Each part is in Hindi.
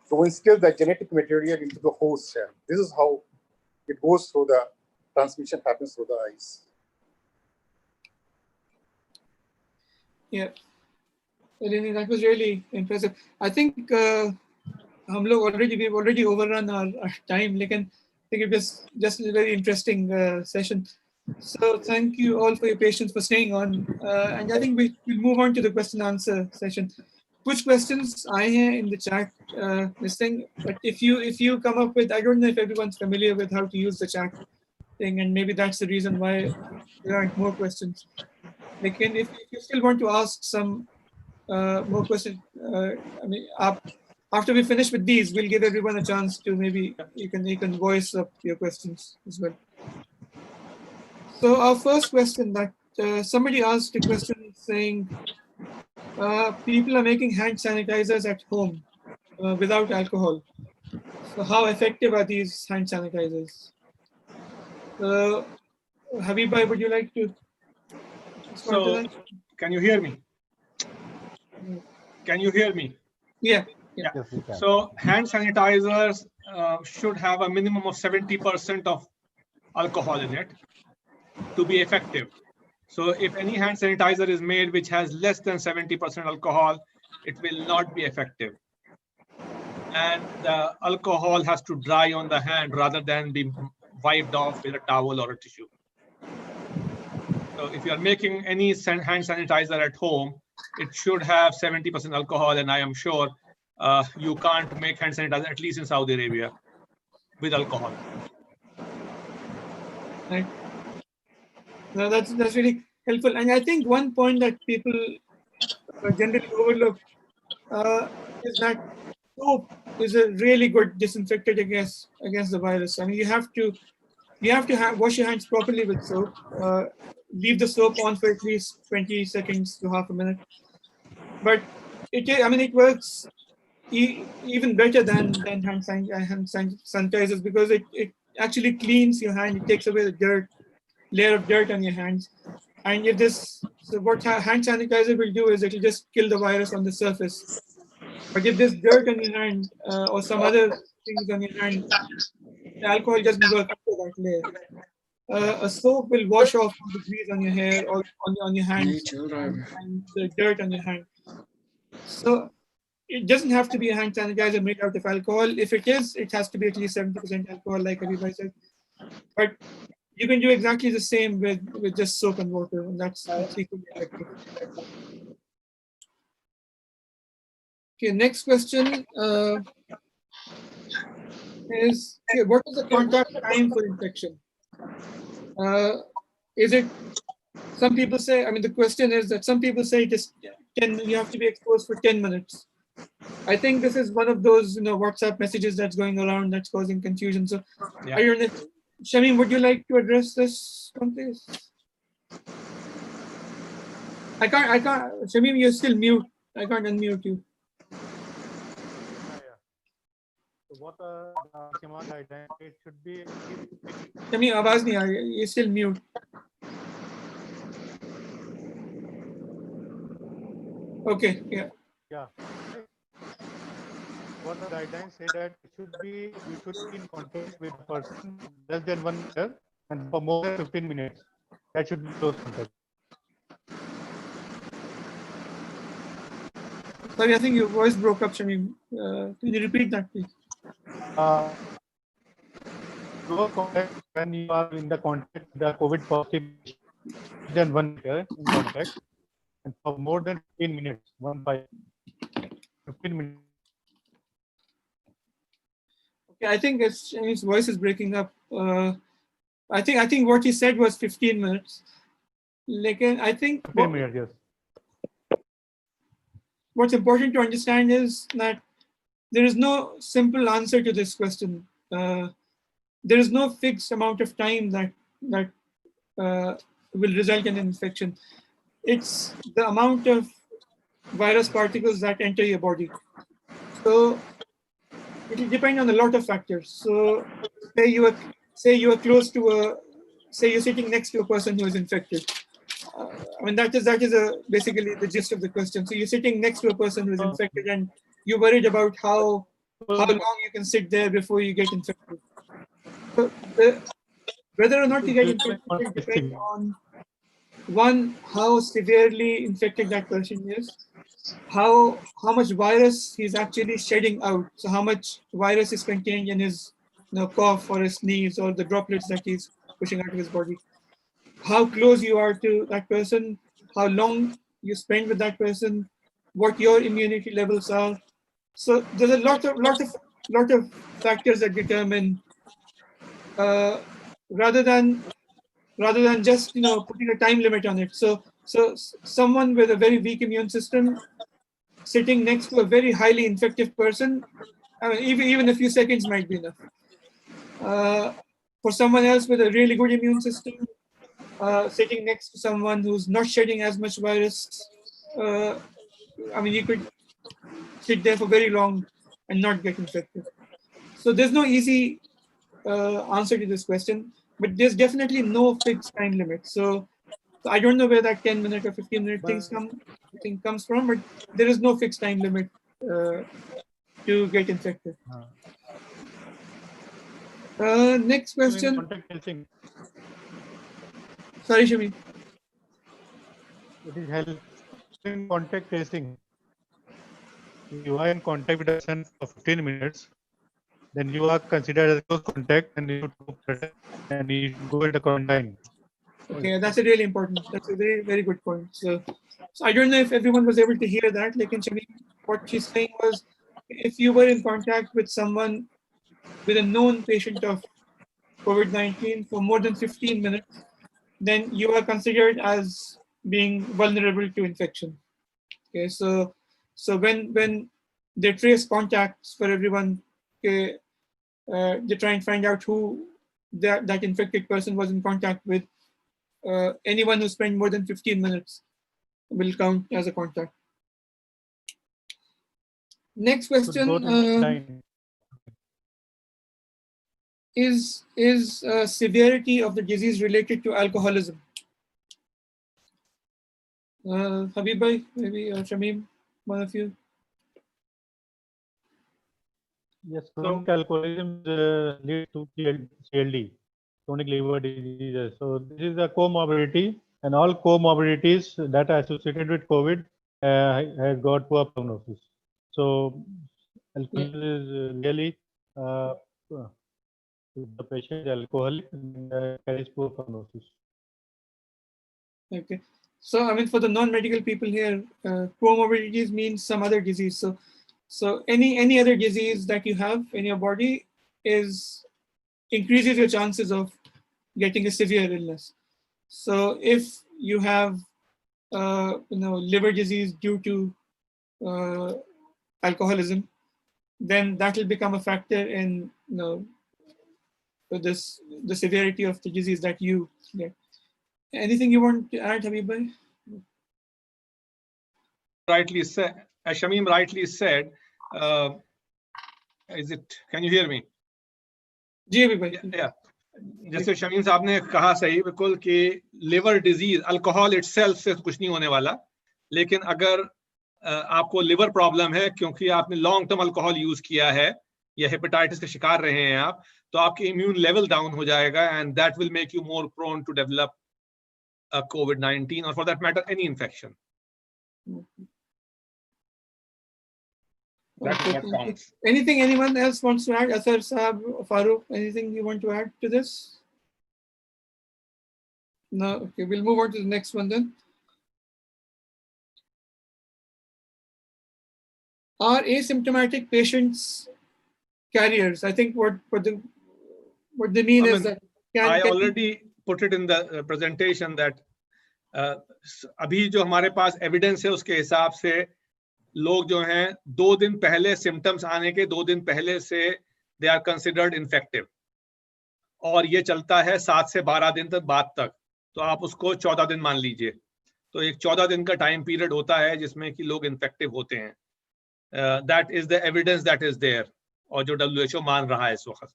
to instill the genetic material into the host cell. This is how it goes through the transmission happens through the eyes. Yeah, Eleni, that was really impressive. I think we've already overrun our time. I think it was just a very interesting session. So thank you all for your patience for staying on. And I think we'll move on to the question answer session. Which questions I hear in the chat, this thing, but if you come up with, I don't know if everyone's familiar with how to use the chat thing, and maybe that's the reason why there aren't more questions. If you still want to ask some more questions, after we finish with these, we'll give everyone a chance to maybe you can voice up your questions as well. So our first question, that somebody asked a question saying, people are making hand sanitizers at home without alcohol. So how effective are these hand sanitizers? Habib, would you like to respond to that? Can you hear me? Can you hear me? Yeah. Yes, so hand sanitizers should have a minimum of 70% of alcohol in it to be effective. So if any hand sanitizer is made which has less than 70% alcohol, it will not be effective. And the alcohol has to dry on the hand rather than be wiped off with a towel or a tissue. So if you are making any hand sanitizer at home, it should have 70% alcohol, and I am sure you can't make hand sanitizer, at least in Saudi Arabia, with alcohol. Right. No, that's really helpful. And I think one point that people generally overlook is that soap is a really good disinfectant against the virus. I mean, you have to wash your hands properly with soap. Leave the soap on for at least 20 seconds to half a minute. But it works even better than hand sanitizers, because it actually cleans your hand. It takes away the layer of dirt on your hands. And what hand sanitizer will do is it will just kill the virus on the surface. But if there's dirt on your hand or some other things on your hand, the alcohol doesn't work after that layer. A soap will wash off the grease on your hair or on your hands and the dirt on your hand. So it doesn't have to be a hand sanitizer made out of alcohol. If it is, it has to be at least 70% alcohol, like everybody said. But you can do exactly the same with just soap and water, and that's equally effective. Okay, next question is, what is the contact time for infection? Is it, some people say, the question is that some people say it is you have to be exposed for 10 minutes. I think this is one of those WhatsApp messages that's going around that's causing confusion. So yeah. I don't know, Shamim, would you like to address this one, please? I can't, Shamim, you're still mute. I can't unmute you. So what the guidelines, it should be. Shamim, आवाज नहीं आ रही, you're still mute. Okay, yeah. Yeah. What the guidelines say that you should be in contact with a person less than 1 meter and for more than 15 minutes. That should be close contact. Sorry, I think your voice broke up, Shamim. Can you repeat that, please? Close contact when you are in the contact with the COVID positive less than 1 meter in contact and for more than 15 minutes. 15 minutes. Okay, I think his voice is breaking up. I think what he said was 15 minutes. Like, I think 15 minutes, yes. What's important to understand is that there is no simple answer to this question. There is no fixed amount of time that will result in infection. It's the amount of virus particles that enter your body. So it will depend on a lot of factors. So say you are close to say you're sitting next to a person who is infected. That is basically the gist of the question. So you're sitting next to a person who is infected and you're worried about how how long you can sit there before you get infected. So, whether or not you get infected depends on, one, how severely infected that person is, how much virus he's actually shedding out. So how much virus is contained in his cough or his sneeze or the droplets that he's pushing out of his body. How close you are to that person, how long you spend with that person, what your immunity levels are. So there's a lot of factors that determine, rather than just putting a time limit on it. So someone with a very weak immune system sitting next to a very highly infective person, I mean, even a few seconds might be enough. For someone else with a really good immune system, sitting next to someone who's not shedding as much virus, I mean, you could sit there for very long and not get infected. So there's no easy answer to this question, but there's definitely no fixed time limit. So I don't know where that 10-minute or 15-minute thing comes from, but there is no fixed time limit to get infected. Next question. Contact tracing. Sorry, Shamim. It is helpful in contact tracing. You are in contact with a person for 15 minutes, then you are considered as a close contact and you and you go into quarantine. Okay, that's a really important. That's a very, very good point. So I don't know if everyone was able to hear that. Like in Shamim, what she's saying was, if you were in contact with someone with a known patient of COVID-19 for more than 15 minutes, then you are considered as being vulnerable to infection. Okay, so when they trace contacts for everyone, okay, they try and find out who that infected person was in contact with. Anyone who spent more than 15 minutes will count as a contact. Next question. Is severity of the disease related to alcoholism? Habib bhai, maybe, or Shamim, one of you. Yes, chronic alcoholism leads to CLD, chronic liver diseases. So this is a comorbidity, and all comorbidities that are associated with COVID has got poor prognosis. So alcohol is really the patient is alcoholic and carries poor prognosis. Okay. So, I mean, for the non-medical people here, comorbidities means some other disease. So any other disease that you have in your body increases your chances of getting a severe illness. So if you have, liver disease due to alcoholism, then that will become a factor in, the severity of the disease that you get. Anything you want to add, Habib bhai? Rightly said, as Shamim rightly said, can you hear me? Ji Habib bhai. Yeah. जैसे शमीम साहब ने कहा सही बिल्कुल कि लिवर डिजीज अल्कोहल इटसेल्फ से कुछ नहीं होने वाला, लेकिन अगर आपको लिवर प्रॉब्लम है क्योंकि आपने लॉन्ग टर्म अल्कोहल यूज किया है या हेपेटाइटिस का शिकार रहे हैं आप, तो आपकी इम्यून लेवल डाउन हो जाएगा and that will make you more prone to develop COVID-19 or for that matter any infection. That's what counts. Anything anyone else wants to add? Asar Saab, Farooq, anything you want to add to this? No? Okay, we'll move on to the next one then. Are asymptomatic patients carriers? I think what they mean is that I already put it in the presentation that अभी जो हमारे पास एविडेंस है उसके हिसाब से लोग जो हैं 2 दिन पहले सिम्टम्स आने के 2 दिन पहले से दे आर कंसिडर्ड इन्फेक्टिव, और ये चलता है 7 से 12 दिन तक बाद तक, तो आप उसको 14 दिन मान लीजिए। तो एक 14 दिन का टाइम पीरियड होता है जिसमें कि लोग इन्फेक्टिव होते हैं। That is the evidence that is there, और जो WHO मान रहा है इस वक्त।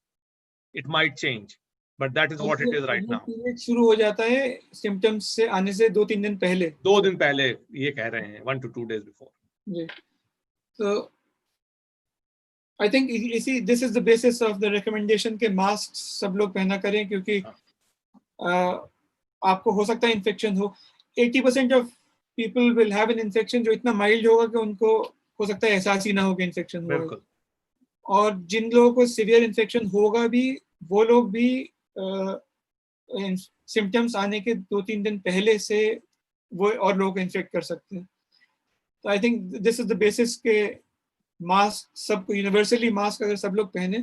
It might change but that is what it is right now. Period शुरू हो जाता है सिम्टम्स से आने से 2-3 दिन पहले। 2 दिन पहले ये कह रहे हैं, 1 to 2 days बिफोर। जी, तो आई थिंक इसी this is the basis of the recommendation के मास्क सब लोग पहना करें, क्योंकि आपको हो सकता है इन्फेक्शन हो. 80% of people will have an infection जो इतना माइल्ड होगा कि उनको हो सकता है एहसास ही ना हो कि इन्फेक्शन हुआ है. बिल्कुल. और जिन लोगों को सीवियर इन्फेक्शन होगा भी, वो लोग भी सिम्टम्स आने के 2-3 दिन पहले से वो और लोगों को इन्फेक्ट कर सकते हैं. तो I think this is the basis के मास्क सबको यूनिवर्सली मास्क अगर सब लोग पहने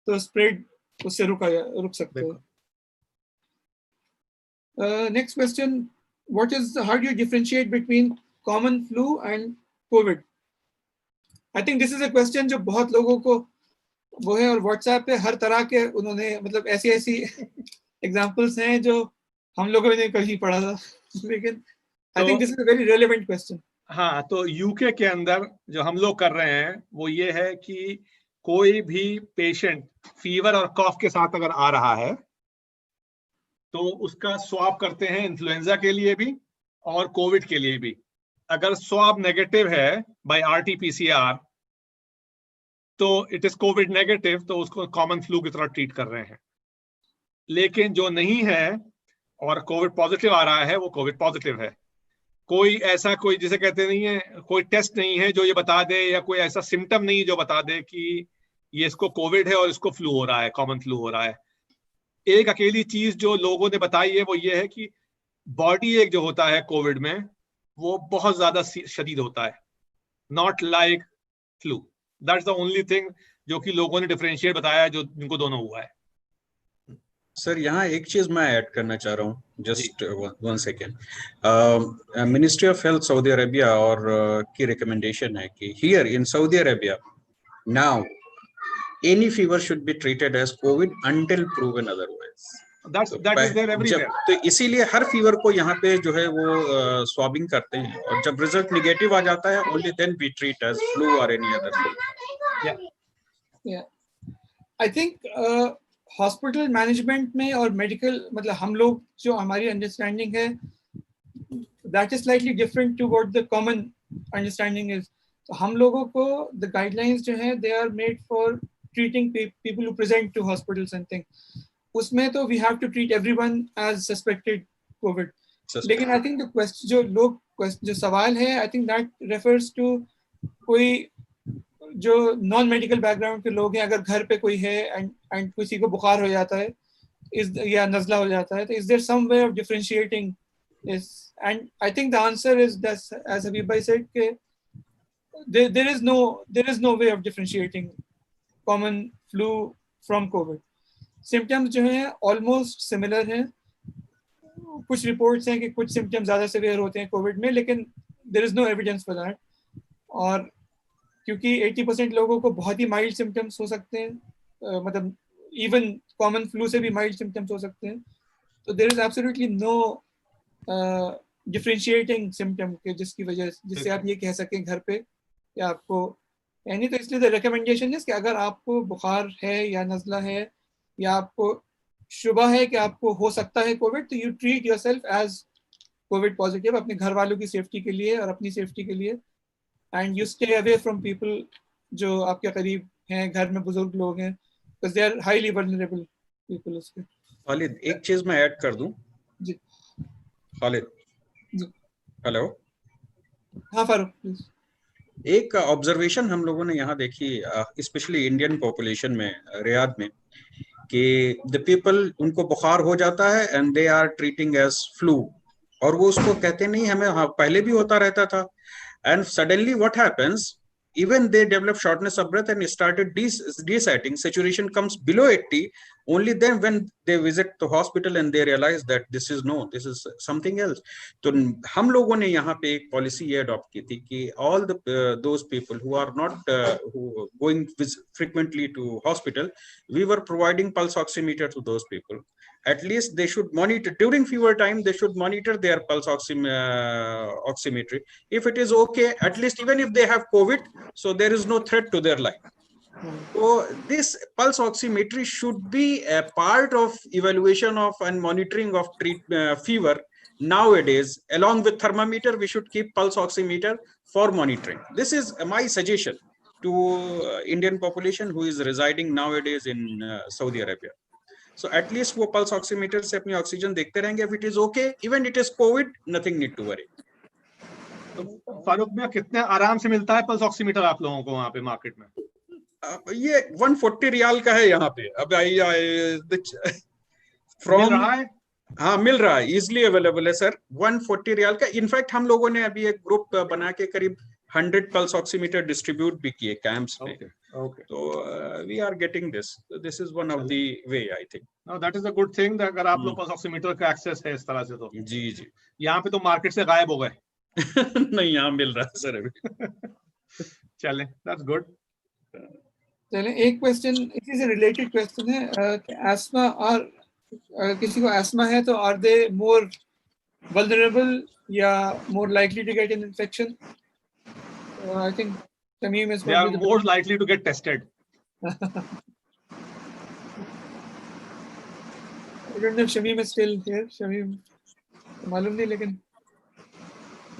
तो स्प्रेड उससे रुक सकते हैं. Next question, how do you differentiate between common flu and COVID? I think this is a question जो बहुत लोगों को वो है, और WhatsApp पे हर तरह के उन्होंने मतलब ऐसी एग्जांपल्स हैं जो हम लोगों ने कहीं पढ़ा था, लेकिन I think this is a very relevant question. हाँ, तो यूके के अंदर जो हम लोग कर रहे हैं वो ये है कि कोई भी पेशेंट फीवर और कॉफ के साथ अगर आ रहा है तो उसका स्वाब करते हैं इन्फ्लुएंजा के लिए भी और कोविड के लिए भी. अगर स्वाब नेगेटिव है बाय RT-PCR तो इट इज कोविड नेगेटिव, तो उसको कॉमन फ्लू की तरह ट्रीट कर रहे हैं. लेकिन जो नहीं है और कोविड पॉजिटिव आ रहा है वो कोविड पॉजिटिव है. कोई ऐसा कोई जिसे कहते नहीं है, कोई टेस्ट नहीं है जो ये बता दे, या कोई ऐसा सिम्टम नहीं जो बता दे कि ये इसको कोविड है और इसको फ्लू हो रहा है, कॉमन फ्लू हो रहा है. एक अकेली चीज जो लोगों ने बताई है वो ये है कि बॉडी एक जो होता है कोविड में वो बहुत ज्यादा शदीद होता है, not like flu. That's the only thing जो कि लोगों ने डिफरेंशिएट बताया है, जो जिनको दोनों हुआ है. सर यहाँ एक चीज मैं ऐड करना चाह रहा हूँ, just 1 second. Ministry of health Saudi Arabia और की रिकमेंडेशन है कि here in Saudi Arabia now any fever should be treated as COVID until proven otherwise. That is there everywhere. तो इसीलिए हर फीवर को यहाँ पे जो है वो स्वाबिंग करते हैं, और जब रिजल्ट नेगेटिव आ जाता है only then we treat as flu or any other flu. Yeah. I think hospital management में और मेडिकल मतलब हम लोग जो हमारी अंडरस्टैंडिंग है that is slightly different to what the common understanding is. तो हम लोगों को the guidelines जो हैं they are made for treating people who present to hospitals and things. उसमें तो we have to treat everyone as suspected COVID. लेकिन I think the question जो सवाल है I think that refers to कोई जो नॉन मेडिकल बैकग्राउंड के लोग हैं, अगर घर पे कोई है एंड किसी को बुखार हो जाता है या नज़ला हो जाता है, तो is there some way of differentiating this? And I think the answer is that, as Habib bhai said, there is no way of differentiating common flu from COVID. Symptoms जो हैं almost similar हैं. कुछ reports हैं कि कुछ symptoms ज़्यादा severe होते हैं COVID में, लेकिन there is no evidence for that. और क्योंकि 80% लोगों को बहुत ही माइल्ड सिम्टम्स हो सकते हैं, मतलब इवन कॉमन फ्लू से भी माइल्ड सिम्टम्स हो सकते हैं, तो there is absolutely no differentiating symptom के जिससे आप ये कह सकें घर पे कि आपको यानी. तो इसलिए द रिकमेंडेशन है कि अगर आपको बुखार है या नज़ला है या आपको शुबा है कि आपको हो सकता है कोविड, तो you treat yourself as COVID positive अपने घर वालों की सेफ्टी के लिए और अपनी सेफ्टी के लिए. And you stay away from people जो आपके करीब हैं, घर में बुजुर्ग लोग हैं, because they are highly vulnerable people. उसके खालिद एक चीज मैं ऐड कर दूं. जी खालिद जी, हेलो. हाँ फारूक प्लीज. एक ऑब्जर्वेशन हम लोगों ने यहाँ देखी, स्पेशली इंडियन पॉपुलेशन में, रियाद में, कि द पीपल उनको बुखार हो जाता है and they are treating as flu, और वो उसको कहते नहीं हमें हाँ पहले भी होता रहता था. And suddenly what happens, even they develop shortness of breath and started desatting. Saturation comes below 80. Only then when they visit the hospital and they realize that this is something else. तो हम लोगों ने यहाँ पे एक पॉलिसी ये अडॉप्ट की थी कि all those people who are not who going frequently to hospital, we were providing pulse oximeter to those people. At least they should monitor during fever time. They should monitor their pulse oximetry. If it is okay, at least even if they have COVID, so there is no threat to their life. So this pulse oximetry should be a part of evaluation of and monitoring of fever. Nowadays, along with thermometer, we should keep pulse oximeter for monitoring. This is my suggestion. to Indian population who is residing nowadays in Saudi Arabia. So at least वो pulse oximeter से अपनी oxygen देखते रहेंगे. If it is okay, even it is COVID, nothing need to worry. तो फारूक भैया कितने आराम से मिलता है पल्स ऑक्सीमीटर आप लोगों को वहाँ पे मार्केट में? ये 140 रियाल का है यहाँ पे. अब मिल रहा है? हाँ मिल रहा है, इजिली अवेलेबल है सर. 140 रियाल का. इनफैक्ट हम लोगों ने अभी एक ग्रुप बना के करीब 100 पल्स ऑक्सीमीटर डिस्ट्रीब्यूट भी किए कैंप्स में. Okay. तो we are getting this. This is one of the way I think. No, that is a good thing. अगर आप लोग पल्स ऑक्सीमीटर का एक्सेस है इस तरह से तो जी जी. यहाँ पे तो मार्केट से गायब हो गए. नहीं, यहाँ मिल रहा है सर अभी. चलें, that's good. चलें, एक क्वेश्चन इसी से रिलेटेड क्वेश्चन है कि एस्मा और किसी को एस्मा है तो आर दे मोर वल्नरेबल या more likely to get an infection? I think Shamim is They are more likely to get tested. I don't know if Shamim is still here. Shamim, मालूम नहीं, लेकिन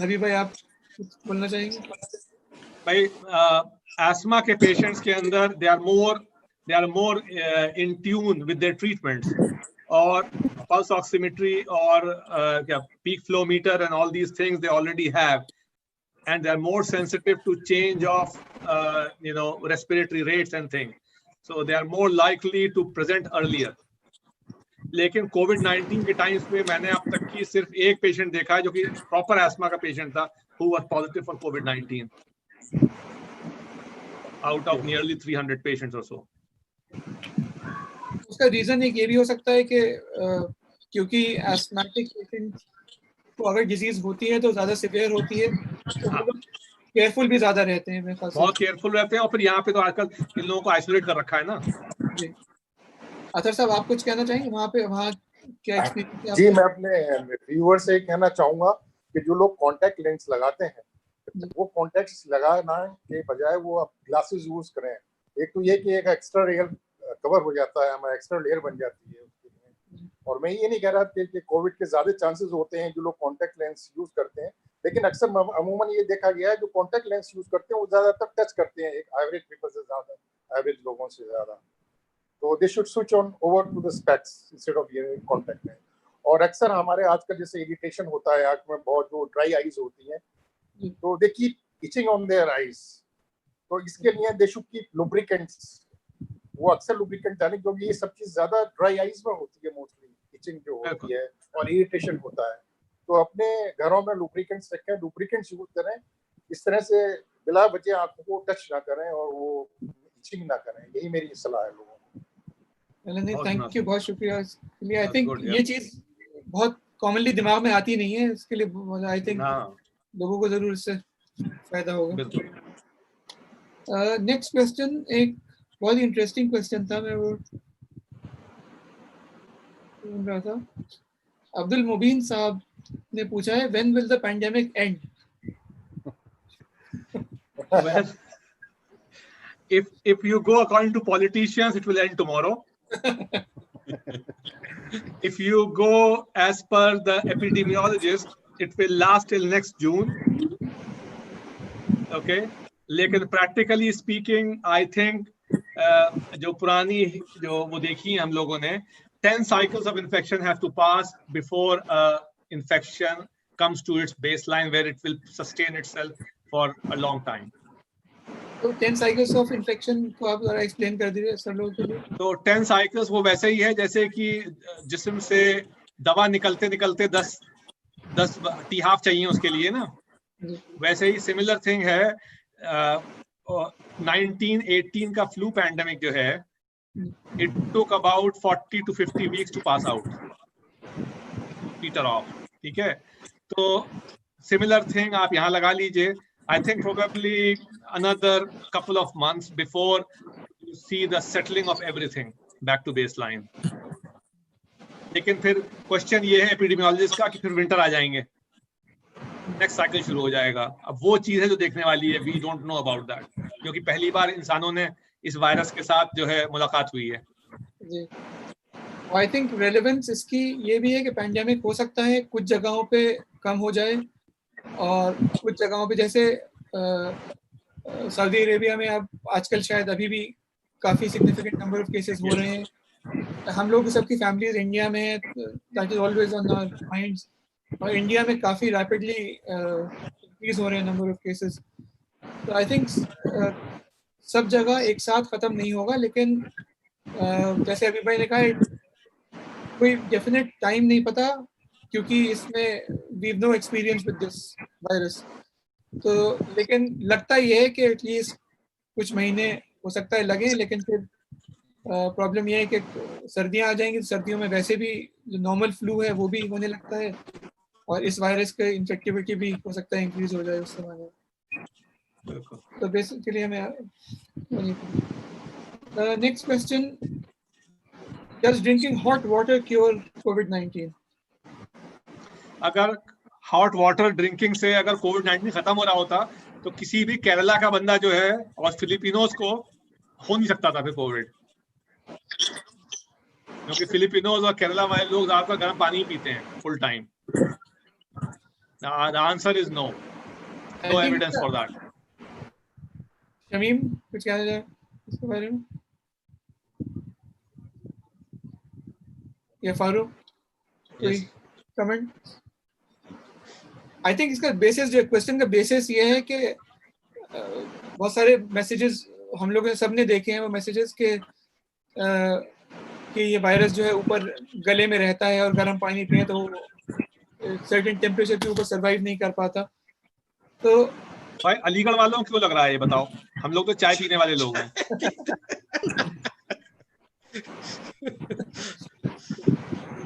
अभी भाई आप कुछ बोलना चाहेंगे? भाई asthma के patients के अंदर they are more in tune with their treatments, और pulse oximetry और peak flow meter and all these things they already have, and they are more sensitive to change of respiratory rates and things, so they are more likely to present earlier. लेकिन COVID-19 के टाइम्स पे मैंने अब तक की सिर्फ एक पेशेंट देखा है जो कि प्रॉपर एस्मा का पेशेंट था, who was positive for COVID-19 out of nearly 300 patients or so. उसका रीजन एक ये भी हो सकता है कि क्योंकि एस्मेटिक पेशेंट को अगर डिजीज होती है तो ज्यादा सिवियर होती है, तो केयरफुल भी ज्यादा रहते हैं. बहुत केयरफुल रहते हैं. और फिर यहाँ पे तो आजकल इन लोगों को आइसोलेट कर रखा है ना. जी. अतर साहब, आप कुछ कहना चाहेंगे? वहाँ क्या एक्सपीरियंस? जी, मैं अपने व्यूअर से कहना चाहूंगा कि जो लोग कॉन्टैक्ट लेंस लगाते हैं वो कॉन्टैक्ट्स लगाना के बजाय वो अब ग्लासेस यूज करें. एक तो ये कि एक एक्स्ट्रा लेयर कवर हो जाता है, हमारा एक्स्ट्रा लेयर बन जाती है उसके लिए. और मैं ये नहीं कह रहा कि कोविड के ज्यादा चांसेस होते हैं जो लोग कॉन्टैक्ट लेंस यूज करते हैं, लेकिन अक्सर अमूमन ये देखा गया है जो कॉन्टैक्ट लेंस यूज करते हैं वो ज्यादातर टच करते हैं एक एवरेज पीपल से ज्यादा, एवरेज लोगों से ज्यादा. तो they should switch on over to the specs instead of using contact lens. और अक्सर हमारे आजकल जैसे इरिटेशन होता है आंख में, बहुत जो ड्राई आईज होती हैं, तो they keep itching on their eyes. तो इसके लिए दे शुड कीप लुब्रिकेंट्स. वो अक्सर लुब्रिकेंट डालें क्योंकि ये सब चीज ज्यादा ड्राई आईज में होती है, मोस्टली इचिंग जो होती है और इरिटेशन होता है. तो अपने घरों में लुब्रिकेंट्स रखें, लुब्रिकेंट्स यूज करें, इस तरह से बिला वजह आंखों को टच ना करें और वो इचिंग ना करें. यही मेरी सलाह है लोगों को. थैंक यू, बहुत शुक्रिया. आई थिंक ये चीज बहुत कॉमनली दिमाग में आती नहीं है, इसके लिए आई थिंक लोगों को जरूर इससे फायदा होगा. नेक्स्ट क्वेश्चन एक बहुत ही इंटरेस्टिंग क्वेश्चन था, मैं वो सुन रहा था. अब्दुल मुबीन साहब ने पूछा है, when will the pandemic and? Well, if you go according to politicians, it will end tomorrow. If you go as per the epidemiologist, it will last till next June. Okay, लेकिन practically speaking, I think जो पुरानी जो वो देखी हम लोगों ने, 10 cycles of infection have to pass before infection comes to its baseline where it will sustain itself for a long time. तो 10 साइकिल्स ऑफ इन्फेक्शन को आप जरा एक्सप्लेन कर दीजिए सब लोगों के लिए. तो 10 साइकिल्स वो वैसे ही है जैसे कि जिस्म से दवा निकलते निकलते 10 टी-हाफ चाहिए उसके लिए ना, वैसे ही सिमिलर थिंग है. 1918 का फ्लू पैंडेमिक जो है, it took about 40 to 50 weeks to pass out, peter off. ठीक है, तो सिमिलर थिंग आप यहाँ लगा लीजिए. I think probably another couple of months before you see the settling of everything back to baseline. लेकिन फिर क्वेश्चन ये है एपिडेमियोलॉजिस्ट का कि फिर विंटर आ जाएंगे, नेक्स्ट साइकिल शुरू हो जाएगा. अब वो चीज है जो देखने वाली है. We don't know about that, क्योंकि पहली बार इंसानों ने इस वायरस के साथ जो है मुलाकात हुई है. जी, आई थिंक रेलेवेंस इसकी ये भी है कि पैंडेमिक हो सकता है कुछ जगहों पे कम हो जाए और कुछ जगहों पे जैसे सऊदी अरेबिया में अब आजकल शायद अभी भी काफ़ी सिग्निफिकेंट नंबर ऑफ केसेस हो रहे हैं। हम लोग सबकी फैमिलीज इंडिया में है, that is always on our minds, और इंडिया में काफ़ी रैपिडली इंक्रीज हो रहे हैं नंबर ऑफ केसेस। तो आई थिंक सब जगह एक साथ ख़त्म नहीं होगा, लेकिन जैसे अभी भाई ने कहा, कोई डेफिनेट टाइम नहीं पता, क्योंकि इसमें we no experience with this virus. तो लेकिन लगता ये है कि एटलीस्ट कुछ महीने हो सकता है लगे, लेकिन फिर प्रॉब्लम ये है कि सर्दियां आ जाएंगी, सर्दियों में वैसे भी जो नॉर्मल फ्लू है वो भी होने लगता है, और इस वायरस का इन्फेक्टिविटी भी हो सकता है इंक्रीज हो जाए उस समय में। तो बेसिकली हमें next question, does drinking hot water cure कोविड-19? अगर हॉट वाटर ड्रिंकिंग से अगर कोविड-19 खत्म हो रहा होता तो किसी भी केरला का बंदा जो है और फिलिपिनोज को हो नहीं सकता था फिर कोविड, क्योंकि फिलिपिनोज और केरला वाले लोग ज्यादातर गर्म पानी पीते हैं full time. The answer is no. No evidence for that. Shamim, कुछ कहना चाहे इसके बारे में, या फारूक कोई कमेंट? आई थिंक इसका बेसिस, जो क्वेश्चन का बेसिस ये है कि बहुत सारे मैसेजेस हम लोग सबने देखे हैं, वो मैसेजेस कि ये वायरस जो है ऊपर गले में रहता है और गर्म पानी पिए तो सर्टेन टेम्परेचर के ऊपर सरवाइव नहीं कर पाता। तो भाई अलीगढ़ वालों को क्यों लग रहा है ये बताओ? हम लोग तो चाय पीने वाले लोग हैं।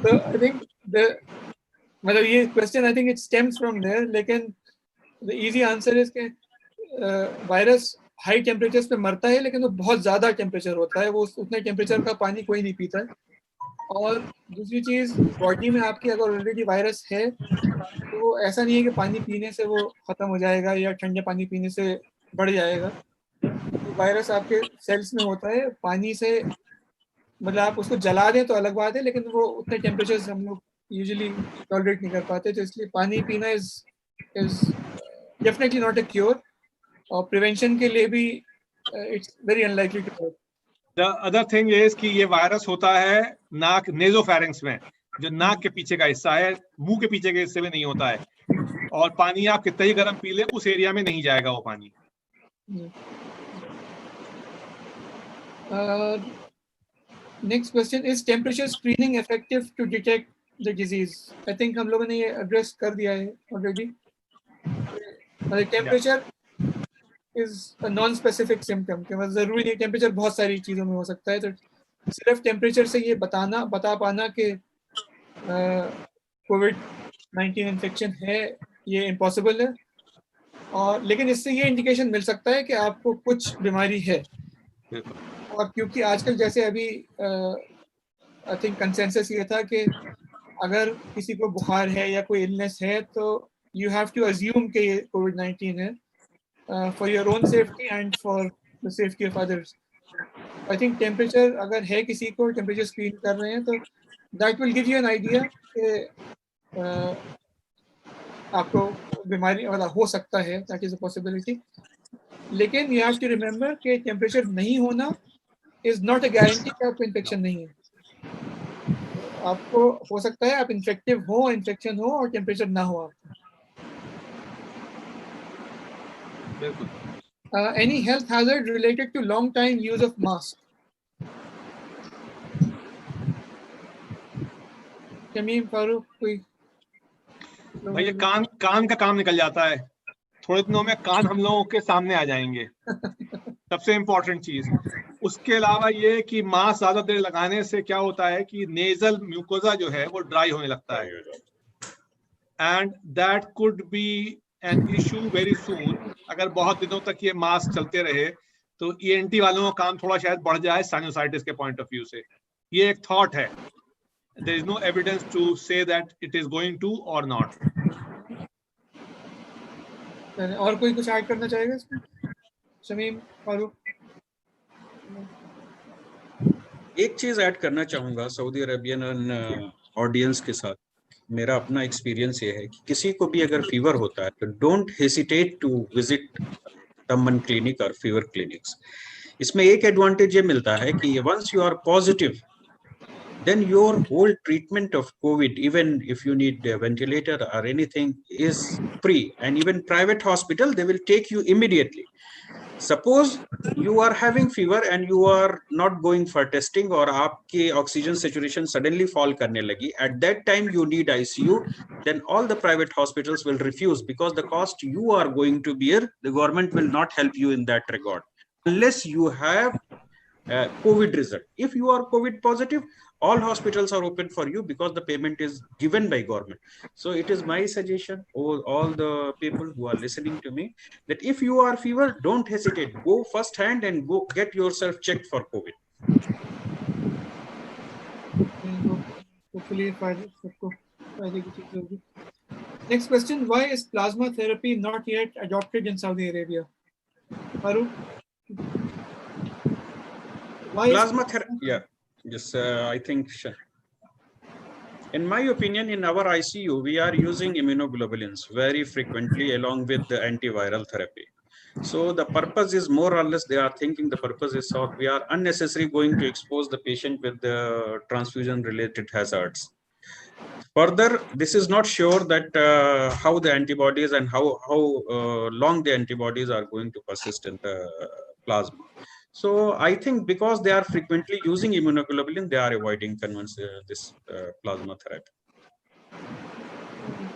तो आई थिंक मतलब ये question I think it stems from there, लेकिन द इजी आंसर इज कि वायरस हाई टेम्परेचर्स पे मरता है, लेकिन वो बहुत ज़्यादा टेम्परेचर होता है, वो उतने टेम्परेचर का पानी कोई नहीं पीता है। और दूसरी चीज़, बॉडी में आपकी अगर ऑलरेडी वायरस है तो वो ऐसा नहीं है कि पानी पीने से वो ख़त्म हो जाएगा या ठंडे पानी पीने से बढ़ जाएगा। तो वायरस आपके सेल्स में होता है, पानी से मतलब आप उसको जला दें तो अलग बात है, लेकिन वो उतने टेम्परेचर्स हम लोग यूजुअली टॉलरेट नहीं कर पाते। तो इसलिए पानी पीना is definitely not a cure, और प्रिवेंशन के लिए भी it's very unlikely to work. The other thing is कि ये वायरस होता है नाक, नेजोफैरिंक्स में, जो नाक के पीछे का हिस्सा है, मुंह के पीछे के हिस्से में नहीं होता है, और पानी आप कितना ही गर्म पी ले उस एरिया में नहीं जाएगा वो पानी। Next question, is temperature screening effective to detect the disease? I think हम लोगों ने ये एड्रेस कर दिया है already. Temperature is a non specific symptom, कि मतलब जरूरी नहीं, टेम्परेचर बहुत सारी चीज़ों में हो सकता है। तो सिर्फ टेम्परेचर से ये बता पाना कि कोविड-19 इन्फेक्शन है, ये इम्पॉसिबल है। और लेकिन इससे ये इंडिकेशन मिल सकता है कि आपको कुछ बीमारी है। और क्योंकि आजकल जैसे अभी आई थिंक कंसेंसस ये था कि अगर किसी को बुखार है या कोई इलनेस है तो यू हैव टू अज्यूम कि ये कोविड-19 है, for your own safety and for the safety of others. I think temperature अगर है किसी को temperature screen कर रहे हैं तो that will give you an idea कि आपको बीमारी वाला हो सकता है, that is a possibility. लेकिन you have to remember कि temperature नहीं होना is not a guarantee कि आपको infection नहीं है। आपको हो सकता है आप infective हो, infection हो और temperature ना हो आपको। Any health hazard related to long time use of mask? Shamim, Farooq, कोई? भाई ये कान का काम निकल जाता है, थोड़े दिनों में कान हम लोगों के सामने आ जाएंगे। सबसे इम्पोर्टेंट चीज। उसके अलावा ये कि मास्क ज्यादा देर लगाने से क्या होता है कि नेजल म्यूकोजा जो है वो ड्राई होने लगता है, and that could be an issue very soon. अगर बहुत दिनों तक ये मास्क चलते रहे तो ENT वालों का काम थोड़ा शायद बढ़ जाए साइनोसाइटिस के पॉइंट ऑफ व्यू से। ये एक थॉट है, there is no evidence to say that it is going to और नॉट। और कोई कुछ ऐड करना चाहेगा इसमें? शमीम, फारूक? एक चीज ऐड करना चाहूंगा सऊदी अरेबियन ऑडियंस के साथ। मेरा अपना एक्सपीरियंस ये है कि किसी को भी अगर फीवर होता है तो डोंट हेसिटेट टू विजिट टमन क्लिनिक और फीवर क्लिनिक्स। इसमें एक एडवांटेज ये मिलता है कि once you are positive, then your whole treatment of COVID, even if you need a ventilator or anything, is free. And even private hospital, they will take you immediately. Suppose you are having fever and you are not going for testing, or आपकी oxygen saturation suddenly fall करने लगी, at that time you need ICU, then all the private hospitals will refuse, because the cost you are going to bear, the government will not help you in that regard unless you have COVID result. If you are COVID positive, all hospitals are open for you because the payment is given by government. So it is my suggestion, all the people who are listening to me, that if you are fever, don't hesitate, go first hand and go get yourself checked for COVID. Hopefully सबको फायदे की चीज होगी. Next question: why is plasma therapy not yet adopted in Saudi Arabia? Farooq? Why Plasma therapy, yeah, yes, I think, in my opinion, in our ICU, we are using immunoglobulins very frequently along with the antiviral therapy. So the purpose is more or less, they are thinking the purpose is so we are unnecessarily going to expose the patient with the transfusion related hazards. Further, this is not sure that how the antibodies and how long the antibodies are going to persist in the plasma. So I think because they are frequently using immunoglobulin, they are avoiding this plasma therapy.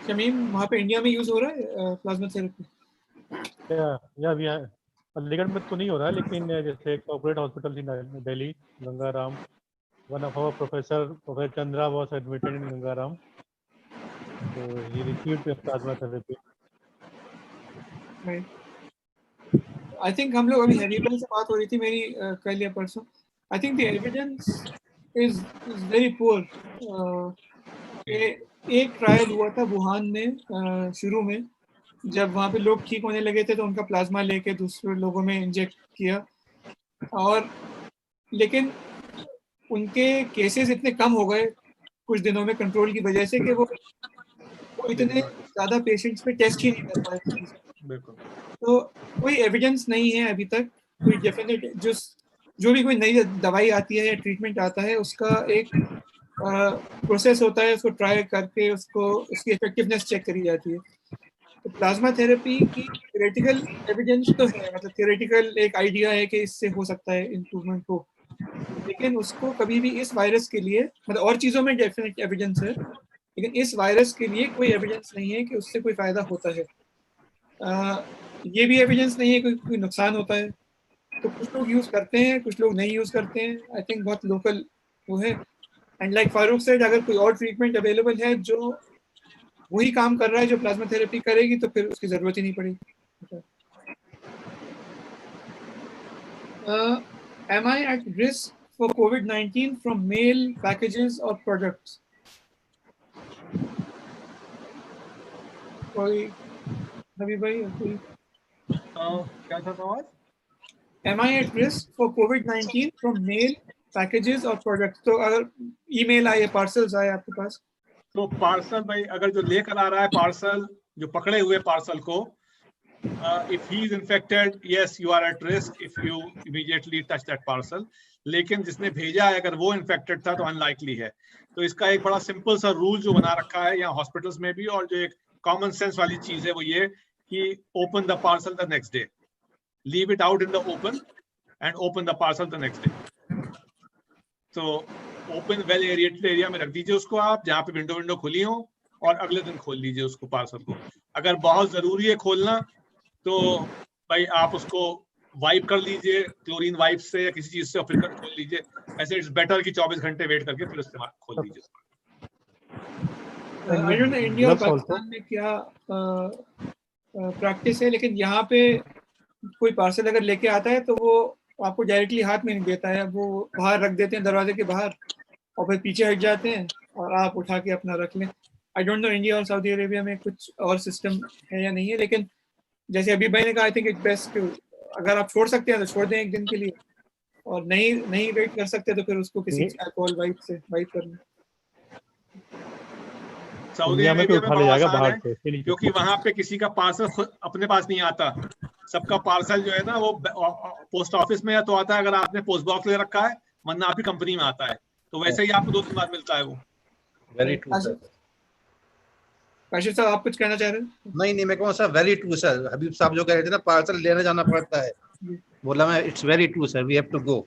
Shamim, वहाँ पे इंडिया में यूज हो रहा है प्लाज्मा थेरेपी? या भी है, अलीगढ़ में तो नहीं हो रहा है, लेकिन जैसे corporate hospital in Delhi, Gangaram, one of our Professor Chandra was admitted in Gangaram, so he received plasma therapy. Right. I think हम लोग अभी हैरीबल से बात हो रही थी मेरी कल या परसों. I think the evidence is very poor. एक ट्रायल हुआ था वुहान में शुरू में, जब वहाँ पे लोग ठीक होने लगे थे तो उनका प्लाज्मा लेके दूसरे लोगों में इंजेक्ट किया, और लेकिन उनके केसेस इतने कम हो गए कुछ दिनों में कंट्रोल की वजह से कि वो इतने ज़्यादा पेशेंट्स पे टेस्ट ही नहीं कर पाए. तो कोई एविडेंस नहीं है अभी तक, कोई डेफिनेट जो भी कोई नई दवाई आती है या ट्रीटमेंट आता है उसका एक प्रोसेस होता है, उसको ट्राई करके उसकी इफेक्टिवनेस चेक करी जाती है. तो प्लाज्मा थेरेपी की थियोरेटिकल एविडेंस तो है, मतलब थियोरेटिकल एक आइडिया है कि इससे हो सकता है इम्प्रूवमेंट हो, लेकिन उसको कभी भी इस वायरस के लिए, मतलब और चीज़ों में डेफिनेट एविडेंस है, लेकिन इस वायरस के लिए कोई एविडेंस नहीं है कि उससे कोई फ़ायदा होता है. ये भी एविडेंस नहीं है कि कोई नुकसान होता है. तो कुछ लोग यूज़ करते हैं, कुछ लोग नहीं यूज़ करते हैं. आई थिंक बहुत लोकल वो है. एंड लाइक फारूक सेड, अगर कोई और ट्रीटमेंट अवेलेबल है जो वही काम कर रहा है जो प्लाज्मा थेरेपी करेगी, तो फिर उसकी ज़रूरत ही नहीं पड़ेगी. Am I at risk for COVID-19 from mail packages or products? कोई रवि भाई कोई? क्या था सवाल? Am I at risk for COVID-19 from mail packages or products? तो अगर ईमेल आए, पार्सल्स आए आपके पास, तो पार्सल भाई अगर जो लेकर आ रहा है पार्सल, जो पकड़े हुए पार्सल को, if he is infected, yes, you are at risk if you immediately touch that parcel. लेकिन जिसने भेजा है अगर वो इन्फेक्टेड था तो अनलाइकली है. तो इसका एक बड़ा सिंपल सा रूल जो बना रखा है यहाँ हॉस्पिटल्स में भी, और जो एक कॉमन सेंस वाली चीज है वो ये कि open the parcel the next day, leave it out in the open and open the parcel the next day. तो ओपन वेल एरिएटेड एरिया में रख दीजिए उसको आप, जहाँ पे विंडो खुली हो, और अगले दिन खोल लीजिए उसको पार्सल को. अगर बहुत जरूरी है खोलना तो भाई आप उसको वाइप कर लीजिए क्लोरीन वाइप से या किसी चीज से, और फिर खोल लीजिए. ऐसे इट्स बेटर कि 24 घंटे वेट करके फिर इस्तेमाल खोल लीजिए. आई डोंट नो इंडिया और पाकिस्तान में क्या प्रैक्टिस है, लेकिन यहाँ पे कोई पार्सल अगर लेके आता है तो वो आपको डायरेक्टली हाथ में नहीं देता है, वो बाहर रख देते हैं दरवाजे के बाहर, और फिर पीछे हट जाते हैं और आप उठा के अपना रख लें. आई डोंट नो इंडिया और सऊदी अरेबिया में कुछ और सिस्टम है या नहीं है, लेकिन जैसे अभी भाई ने कहा, आई थिंक इट बेस्ट, अगर आप छोड़ सकते हैं तो छोड़ दें एक दिन के लिए, और नहीं वेट कर सकते तो फिर उसको किसी अल्कोहल वाइप से वाइप कर लें. सऊदी अरेबिया में बहुत आसान है क्योंकि वहां पे किसी का पार्सल अपने पास नहीं आता, सबका पार्सल जो है ना वो पोस्ट ऑफिस में या तो आता है अगर आपने पोस्ट बॉक्स ले रखा है, वरना आपकी कंपनी में आता है, तो वैसे ही आपको 2 दिन बाद मिलता है वो। Very true sir. काशिफ साहब आप कुछ कहना चाह रहे हैं? नहीं मैं कहूँ सर वेरी ट्रू सर, हबीब साहब जो कह रहे थे ना पार्सल लेने जाना पड़ता है, बोला मैं it's very true sir, we have to go.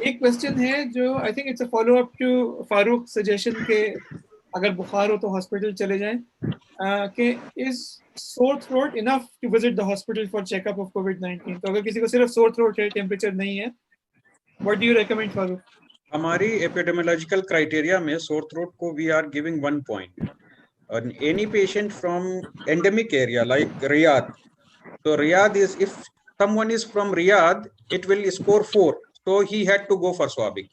एक क्वेश्चन है जो I think it's a follow up to Farooq suggestion के अगर बुखार हो तो हॉस्पिटल चले जाएं, कि is sore throat enough to visit the hospital for checkup of कोविड-19? तो अगर किसी को सिर्फ सोर थ्रोट है, टेम्परेचर नहीं है, what do you recommend Farooq? हमारी एपिडेमियोलॉजिकल क्राइटेरिया में सोर थ्रोट को वी आर गिविंग 1 पॉइंट और any patient from endemic area like Riyadh, so Riyadh is, if someone is from Riyadh it will score 4, so he had to go for swabbing.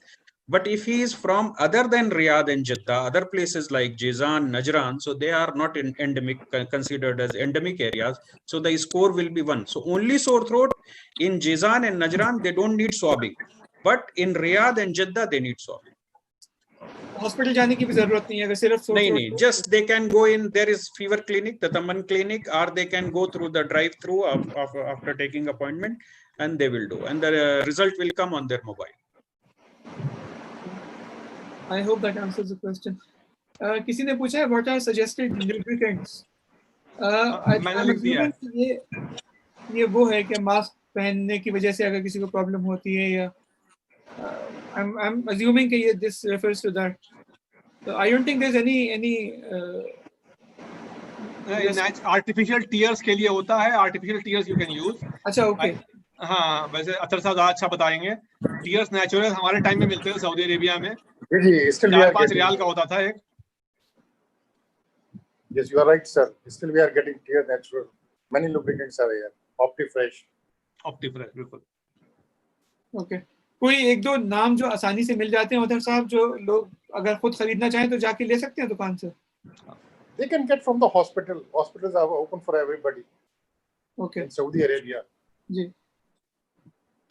But if he is from other than Riyadh and Jeddah, other places like Jizan, Najran, so they are not in endemic, considered as endemic areas, so the score will be 1. So only sore throat in Jizan and Najran, they don't need swabbing, but in Riyadh and Jeddah they need swabbing. Hospital जाने की भी जरूरत नहीं है अगर सिर्फ सोर नहीं थ्रोट नहीं, just they can go in, there is fever clinic, the Taman clinic, or they can go through the drive through after taking appointment, and they will do, and the result will come on their mobile. I hope that answers the question. किसी ने पूछा है what are suggested lubricants? मैंने लिख दिया है। ये वो है कि मास्क पहनने की वजह से अगर किसी को प्रॉब्लम होती है, या I'm assuming कि ये this refers to that. So I don't think there's any artificial tears के लिए होता है, artificial tears you can use. अच्छा ओके। हाँ वैसे अतर साहब अच्छा बताएंगे, टीयर्स नेचुरल हमारे टाइम में मिलते थे सऊदी अरेबिया में, जी still we are 4-5 getting, riyal का होता था एक। yes you are right sir, still we are getting clear natural, many lubricants are here, Optifresh. ऑप्टिफ्रेश बिल्कुल। ओके, कोई एक दो नाम जो आसानी से मिल जाते हैं उधर साहब, जो लोग अगर खुद खरीदना चाहें तो जाके ले सकते हैं दुकान से? They can get from the hospital. Hospitals are open for everybody okay in Saudi Arabia. जी।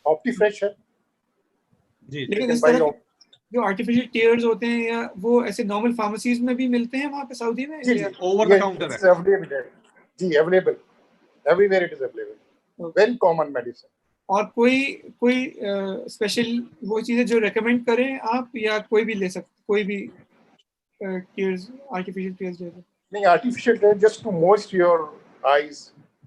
Optifresh है, जी लेकिन can इस buy तरह op- जो आर्टिफिशियल टीयर्स होते हैं या वो ऐसे नॉर्मल फार्मेसीज में भी मिलते हैं वहाँ पे सऊदी में? जी, या- over the yes, counter it's है। available है। जी available, everywhere it is available. Very common medicine. और कोई स्पेशल वो चीजें जो रेकमेंड करें आप, या कोई भी ले सकते, कोई भी टीयर्स, आर्टिफिशियल टीयर्स ले? नहीं, artificial tear just to moist your eyes,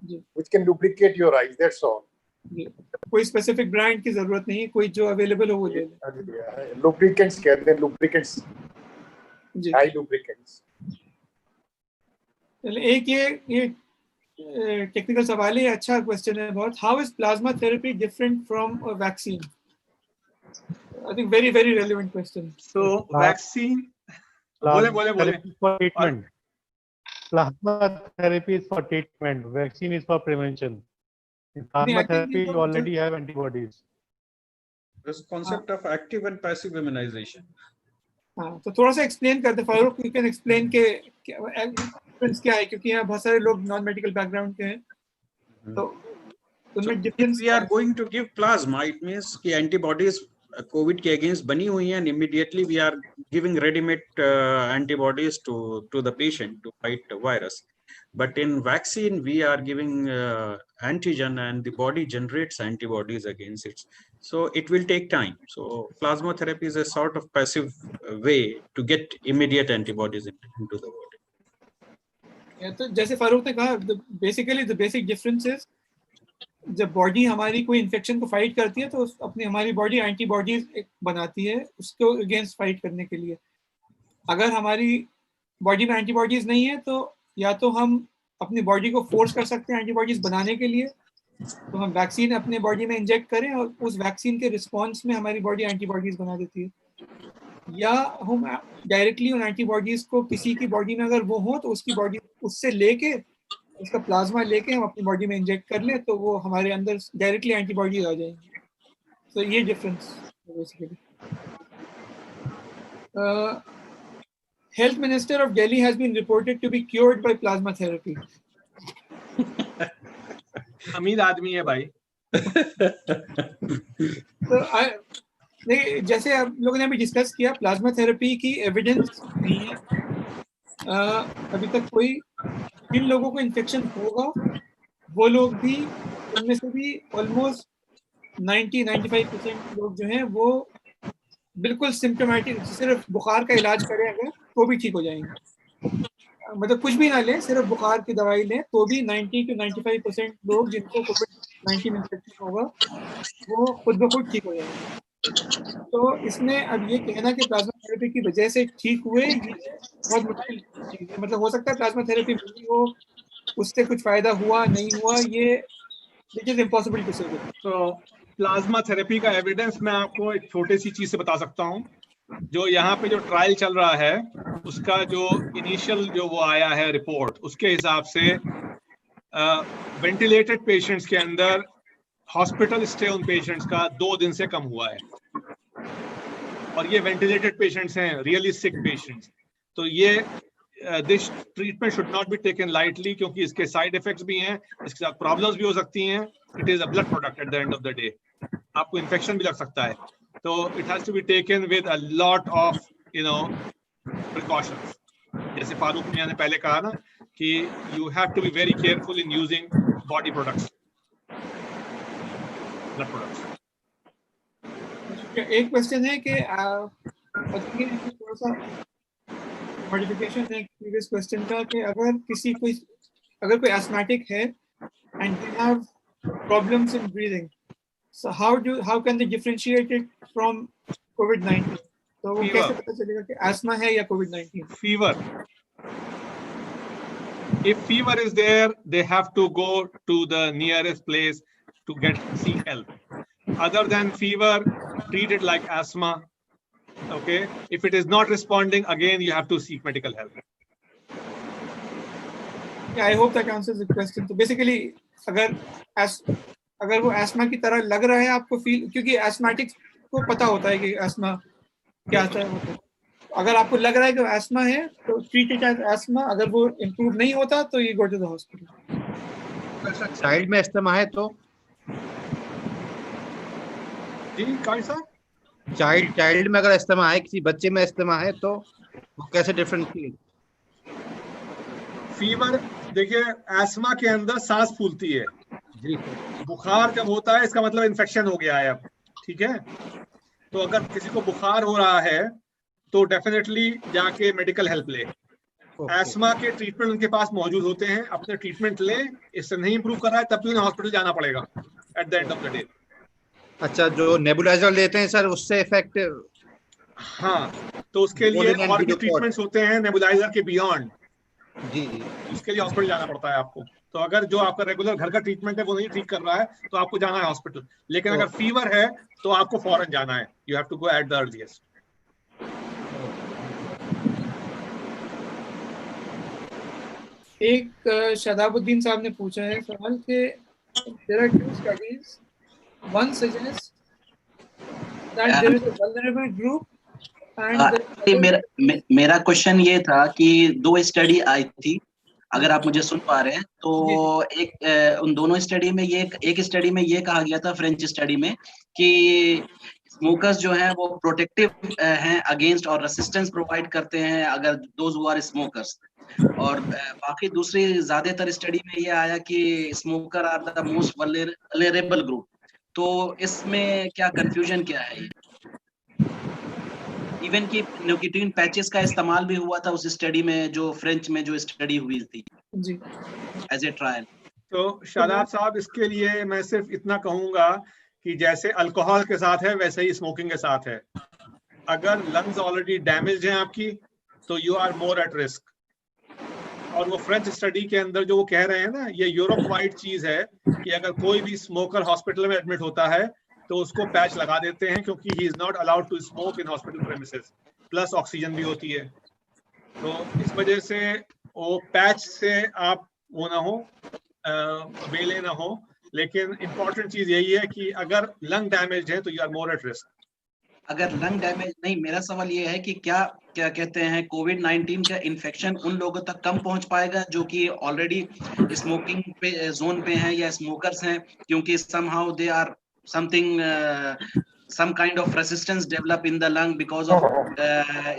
ji which can lubricate your eyes. That's all. जी, कोई स्पेसिफिक ब्रांड की जरूरत नहीं है, कोई जो अवेलेबल हो वो ले लें। Lubricants कहते हैं, lubricants, जी। eye lubricants. एक ये टेक्निकल सवाल है, अच्छा क्वेश्चन है बहुत। How is plasma therapy different from a vaccine? I think very very relevant question. So vaccine, बोले for treatment. Plasma therapy is for treatment. Vaccine is for prevention. In plasma I think therapy, you you already have antibodies. This concept of active and passive immunization. हाँ, तो थोड़ा सा एक्सप्लेन करते फारूक, यू कैन एक्सप्लेन के डिफरेंस क्या है, क्योंकि यहाँ बहुत सारे लोग नॉन मेडिकल बैकग्राउंड के हैं, तो So उनमें if difference we are going to give plasma, it means कि antibodies COVID के against बनी हुई हैं, and immediately we are giving ready-made antibodies to the patient to fight the virus. But in vaccine, we are giving antigen, and the body generates antibodies against it. So it will take time. So plasma therapy is a sort of passive way to get immediate antibodies into the body. तो जैसे फारूक ने कहा, basically the basic difference is जब बॉडी हमारी कोई इन्फेक्शन को फाइट करती है तो अपनी हमारी बॉडी एंटीबॉडीज बनाती है उसको अगेंस्ट फाइट करने के लिए। अगर हमारी बॉडी में एंटीबॉडीज नहीं है तो या तो हम अपनी बॉडी को फोर्स कर सकते हैं एंटीबॉडीज बनाने के लिए, तो हम वैक्सीन अपने बॉडी में इंजेक्ट करें और उस वैक्सीन के रिस्पॉन्स में हमारी बॉडी एंटीबॉडीज बना देती है, या हम डायरेक्टली उन एंटीबॉडीज को किसी की बॉडी में अगर वो हो तो उसकी बॉडी उससे लेके उसका प्लाज्मा लेके हम अपनी बॉडी में इंजेक्ट कर लें तो वो हमारे अंदर डायरेक्टली एंटीबॉडीज आ जाएंगी। तो ये difference basically. Health Minister of Delhi has been reported to be cured by plasma therapy. अमीर आदमी है भाई। तो नहीं, जैसे आप लोगों ने अभी डिस्कस किया, प्लाज्मा थेरेपी की एविडेंस नहीं है, अभी तक कोई जिन लोगों को इन्फेक्शन होगा वो लोग भी, उनमें से भी ऑलमोस्ट 90-95% लोग जो हैं वो बिल्कुल सिम्टोमेटिक, सिर्फ बुखार का इलाज करें अगर तो भी ठीक हो जाएंगे। मतलब कुछ भी ना लें, सिर्फ बुखार की दवाई लें तो भी 90-95% लोग जिनको कोविड-19 इन्फेक्शन होगा वो खुद ब खुद ठीक हो जाएंगे। तो इसमें अब ये कहना कि प्लाज्मा थेरेपी की वजह से ठीक हुए, ये बहुत मुश्किल चीज़ है। मतलब हो सकता है प्लाज्मा थेरेपी मिली हो, उससे कुछ फायदा हुआ नहीं हुआ, ये इट इज इम्पॉसिबल टू से। तो प्लाज्मा थेरेपी का एविडेंस मैं आपको एक छोटी सी चीज से बता सकता हूँ। जो यहाँ पे जो ट्रायल चल रहा है उसका जो इनिशियल जो वो आया है रिपोर्ट, उसके हिसाब से वेंटिलेटेड पेशेंट्स के अंदर हॉस्पिटल स्टे उन पेशेंट्स का 2 दिन से कम हुआ है, और ये वेंटिलेटेड पेशेंट्स हैं, रियली सिक पेशेंट्स। तो ये this treatment should not be taken lightly, क्योंकि इसके साइड इफेक्ट्स भी हैं, इसके साथ प्रॉब्लम्स भी हो सकती हैं। It is a blood product at the end of the day, आपको इन्फेक्शन भी लग सकता है। तो it has to be taken with a lot of precautions. जैसे फारूक मियां ने पहले कहा ना कि you have to be very careful in using body products, blood products. एक क्वेश्चन है कि थोड़ा सा मॉडिफिकेशन है प्रीवियस क्वेश्चन का, कि अगर कोई एस्थमेटिक है and they have problems in breathing, so how can they differentiate it from कोविड-19? तो वो कैसे पता चलेगा कि एस्थमा है या कोविड-19? Fever. If fever is there, they have to go to the nearest place to seek help. Other than fever, treat it like asthma. Okay. If it is not responding, again you have to seek medical help. Yeah, I hope that answers the question. So basically, अगर वो एस्थमा की तरह लग रहा है आपको फील, क्योंकि एस्थमेटिक को पता होता है कि एस्थमा क्या होता है, अगर आपको लग रहा है कि एस्थमा है तो ट्रीट इट एज एस्थमा। अगर वो इम्प्रूव नहीं होता तो ये go to the hospital. Child में एस्थमा है तो जी कौन सा चाइल्ड में अगर एस्थमा है, किसी बच्चे में एस्थमा है तो वो कैसे डिफरेंशिएट? फीवर, देखिए एस्थमा के अंदर सांस फूलती है जी। बुखार जब होता है इसका मतलब इन्फेक्शन हो गया है अब, ठीक है। तो अगर किसी को बुखार हो रहा है तो डेफिनेटली जाके मेडिकल हेल्प ले। एस्थमा के ट्रीटमेंट उनके पास मौजूद होते हैं, अपने ट्रीटमेंट ले। इससे नहीं इंप्रूव कर रहा है तब भी उन्हें हॉस्पिटल जाना पड़ेगा eight the end of the day. अच्छा, जो नेबुलाइजर लेते हैं सर उससे इफेक्ट? हाँ, तो उसके लिए और भी ट्रीटमेंट्स होते हैं नेबुलाइजर के बियॉन्ड। जी, उसके लिए हॉस्पिटल जाना पड़ता है आपको। तो अगर जो आपका रेगुलर घर का ट्रीटमेंट है वो नहीं ठीक कर रहा है तो आपको जाना है हॉस्पिटल। लेकिन अगर फीवर है तो आपको फौरन जाना है, you have to go at the earliest. एक शदाबुद्दीन साहब ने पूछा है सवाल कि there are 2 studies, one suggests that there is a vulnerable group and मेरा क्वेश्चन ये था कि 2 स्टडी आई थी, अगर आप मुझे सुन पा रहे हैं तो उन दोनों स्टडी में एक स्टडी में ये कहा गया था, फ्रेंच स्टडी में, कि स्मोकर्स जो हैं वो प्रोटेक्टिव हैं अगेंस्ट और रेसिस्टेंस प्रोवाइड करते हैं अगर दोज हु आर स्मोकर्स। और बाकी दूसरी ज्यादातर स्टडी में ये आया कि smoker are the most vulnerable group. तो इसमें क्या कंफ्यूजन क्या है? इवन कि निकोटीन पैचेस का इस्तेमाल भी हुआ था उस स्टडी में, जो फ्रेंच में जो स्टडी हुई थी जी एज ए ट्रायल। तो शादाब साहब, इसके लिए मैं सिर्फ इतना कहूंगा कि जैसे अल्कोहल के साथ है वैसे ही स्मोकिंग के साथ है। अगर लंग्स ऑलरेडी डैमेज हैं आपकी तो you are more at risk. और वो फ्रेंच स्टडी के अंदर जो वो कह रहे हैं ना, ये यूरोप वाइड चीज है कि अगर कोई भी स्मोकर हॉस्पिटल में एडमिट होता है तो उसको पैच लगा देते हैं, क्योंकि he is not allowed to smoke in hospital premises, plus oxygen भी होती है। तो इस वजह से वो पैच से आप वो ना हो, बेले ना हो। लेकिन इंपॉर्टेंट चीज यही है कि अगर लंग डैमेज है तो you are more at risk. अगर लंग डैमेज नहीं, मेरा सवाल ये है कि क्या कहते हैं कोविड-19 का इन्फेक्शन उन लोगों तक कम पहुंच पाएगा जो कि ऑलरेडी स्मोकिंग पे जोन पे हैं या स्मोकर्स हैं, क्योंकि somehow they are some kind of resistance develop in the lung because of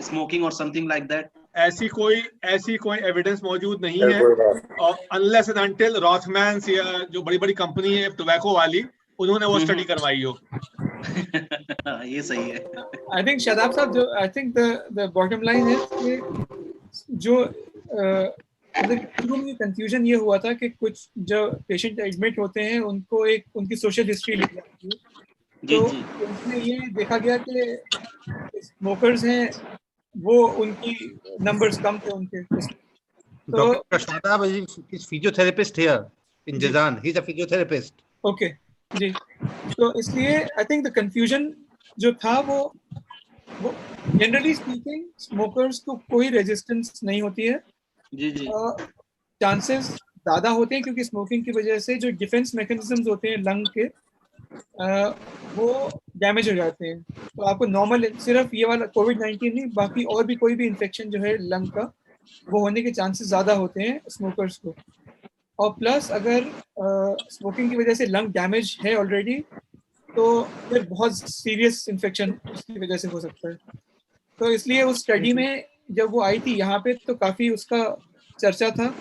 smoking or something like that? ऐसी कोई एविडेंस मौजूद नहीं है, कोई बात और अनलेस एंड अनटिल रॉथमैन्स या जो बड़ी बड़ी कंपनी है टोबैको वाली, उन्होंने वो स्टडी करवाई हो। ये सही है। I think शादाब साहब, जो I think the bottom line is कि जो शुरू में कंफ्यूजन ये हुआ था कि कुछ जो पेशेंट एडमिट होते हैं उनको एक उनकी सोशल हिस्ट्री लिखी जाती है, तो उसमें ये देखा गया कि स्मोकर्स हैं वो उनकी नंबर्स कम थे उनके। तो Dr. Shadab is physiotherapist here in Jazan. He's a physiotherapist. Okay ji, तो इसलिए आई थिंक द कंफ्यूजन जो था वो जनरली स्पीकिंग स्मोकर्स को कोई रेजिस्टेंस नहीं होती है जी जी। चांसेस ज़्यादा होते हैं क्योंकि स्मोकिंग की वजह से जो डिफेंस मैकेनिज्म्स होते हैं लंग के वो डैमेज हो जाते हैं। तो आपको नॉर्मल सिर्फ ये वाला कोविड-19 नहीं, बाकी और भी कोई भी इन्फेक्शन जो है लंग का वो होने के चांसेस ज़्यादा होते हैं स्मोकर्स को। और प्लस अगर स्मोकिंग की वजह से लंग डैमेज है ऑलरेडी तो फिर बहुत सीरियस इन्फेक्शन उसकी वजह से हो सकता है। तो इसलिए उस स्टडी में जब वो आई थी यहाँ पे तो काफ़ी उसका चर्चा था,